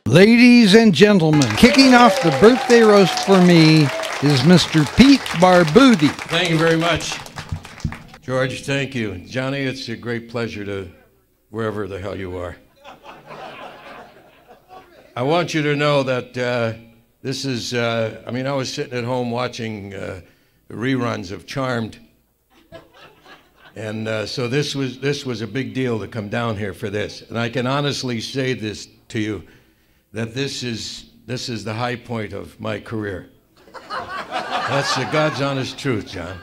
Ladies and gentlemen, kicking off the birthday roast for me is Mr. Pete Barbutti. Thank you very much, George. Thank you. Johnny, it's a great pleasure to wherever the hell you are. I want you to know that this is, I was sitting at home watching the reruns of Charmed. And so this was a big deal to come down here for this. And I can honestly say this to you, that this is the high point of my career. That's the God's honest truth, John.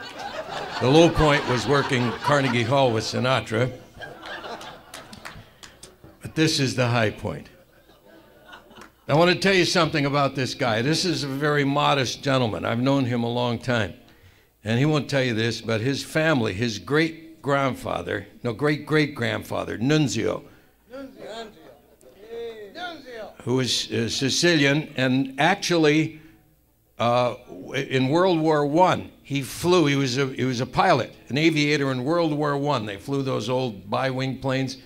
The low point was working Carnegie Hall with Sinatra. But this is the high point. I want to tell you something about this guy. This is a very modest gentleman. I've known him a long time. And he won't tell you this, but his family, his great-grandfather, Nunzio, who was Sicilian, and actually in World War I, he flew. He was a pilot, an aviator in World War I. They flew those old bi-wing planes,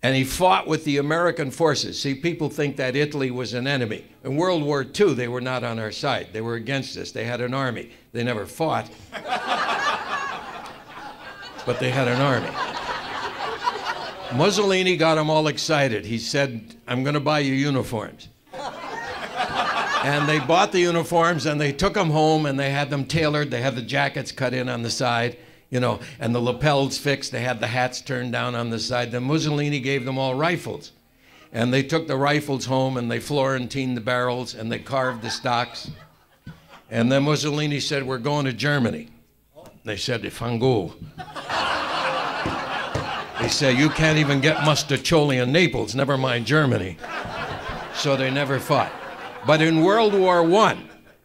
and he fought with the American forces. See, people think that Italy was an enemy. In World War II, they were not on our side. They were against us. They had an army. They never fought, but they had an army. Mussolini got them all excited. He said, "I'm going to buy you uniforms." And they bought the uniforms, and they took them home, and they had them tailored. They had the jackets cut in on the side, and the lapels fixed. They had the hats turned down on the side. Then Mussolini gave them all rifles. And they took the rifles home, and they Florentined the barrels, and they carved the stocks. And then Mussolini said, "We're going to Germany." They said, "Fango." They say, "You can't even get Mustacholi in Naples, never mind Germany." So they never fought. But in World War I,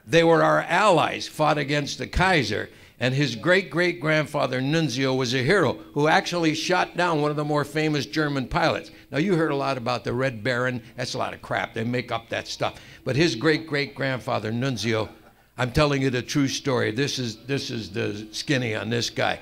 they were our allies, fought against the Kaiser, and his great-great-grandfather Nunzio was a hero who actually shot down one of the more famous German pilots. Now, you heard a lot about the Red Baron. That's a lot of crap. They make up that stuff. But his great-great-grandfather Nunzio, I'm telling you the true story. This is the skinny on this guy.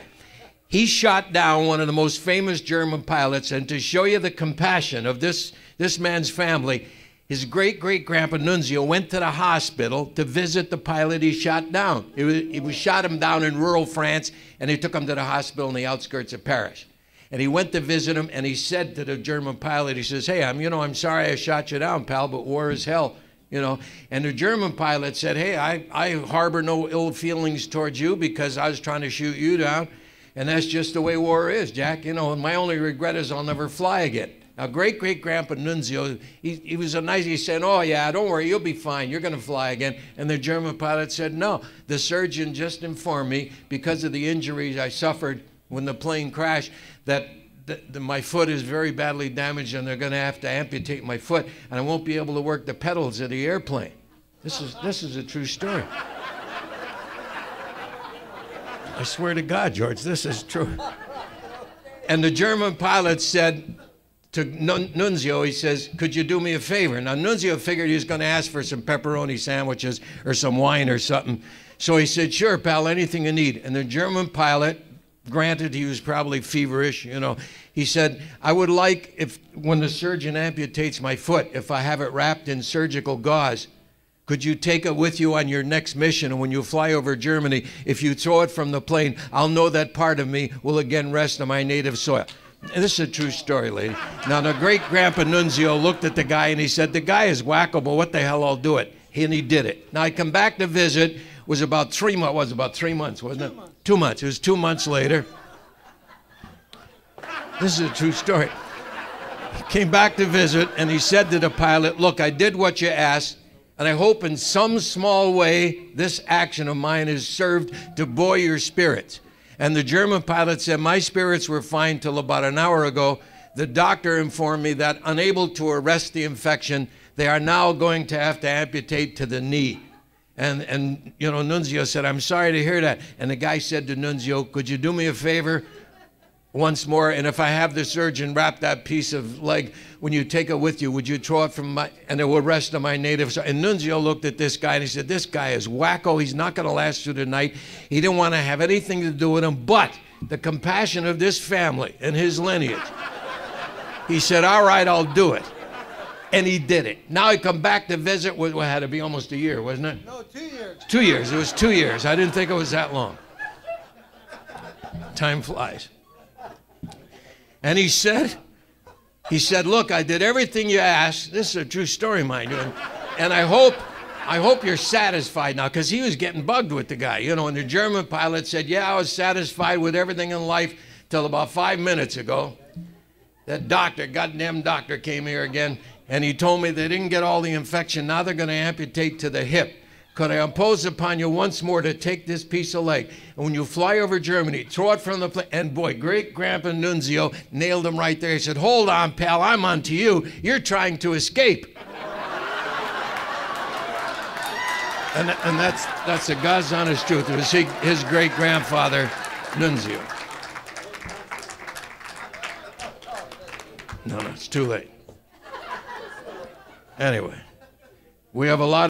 He shot down one of the most famous German pilots, and to show you the compassion of this man's family, his great-great-grandpa Nunzio went to the hospital to visit the pilot he shot down. He shot him down in rural France, and they took him to the hospital in the outskirts of Paris. And he went to visit him, and he said to the German pilot, he says, "Hey, I'm sorry I shot you down, pal, but war is hell." And the German pilot said, "Hey, I harbor no ill feelings towards you because I was trying to shoot you down. And that's just the way war is, Jack. My only regret is I'll never fly again." Now, great-great-grandpa Nunzio, he was he said, "Oh, yeah, don't worry, you'll be fine. You're going to fly again." And the German pilot said, "No, the surgeon just informed me because of the injuries I suffered when the plane crashed that my foot is very badly damaged and they're going to have to amputate my foot and I won't be able to work the pedals of the airplane." This is a true story. I swear to God, George, this is true. And the German pilot said to Nunzio, he says, "Could you do me a favor?" Now, Nunzio figured he was going to ask for some pepperoni sandwiches or some wine or something. So he said, "Sure, pal, anything you need." And the German pilot, granted he was probably feverish, he said, "I would like, if when the surgeon amputates my foot, if I have it wrapped in surgical gauze, could you take it with you on your next mission? And when you fly over Germany, if you throw it from the plane, I'll know that part of me will again rest on my native soil." And this is a true story, lady. Now, the great-grandpa Nunzio looked at the guy and he said, "The guy is whackable. What the hell, I'll do it." And he did it. Now, I come back to visit. It was about 3 months. Was about 3 months, wasn't it? 2 months. It was 2 months later. This is a true story. He came back to visit and he said to the pilot, "Look, I did what you asked. And I hope in some small way this action of mine has served to buoy your spirits." And the German pilot said, "My spirits were fine till about an hour ago. The doctor informed me that unable to arrest the infection, they are now going to have to amputate to the knee." And Nunzio said, "I'm sorry to hear that." And the guy said to Nunzio, "Could you do me a favor once more? And if I have the surgeon wrap that piece of leg, when you take it with you, would you throw it from and it will rest on my native soil?" And Nunzio looked at this guy and he said, "This guy is wacko. He's not going to last through the night." He didn't want to have anything to do with him, but the compassion of this family and his lineage. He said, "All right, I'll do it." And he did it. Now he come back to visit. What had to be almost a year, wasn't it? No, 2 years. 2 years. It was 2 years. I didn't think it was that long. Time flies. And he said, look, I did everything you asked. This is a true story, mind you. And I hope you're satisfied now, because he was getting bugged with the guy. You know, and the German pilot said, yeah, I was satisfied with everything in life till about 5 minutes ago. That doctor, goddamn doctor, came here again, and he told me they didn't get all the infection. Now they're going to amputate to the hip. Could I impose upon you once more to take this piece of leg, and when you fly over Germany, throw it from the plane? And boy, great-grandpa Nunzio nailed him right there. He said, hold on, pal, I'm on to you. You're trying to escape. And that's the God's honest truth. It was his great-grandfather, Nunzio. No, it's too late. Anyway, we have a lot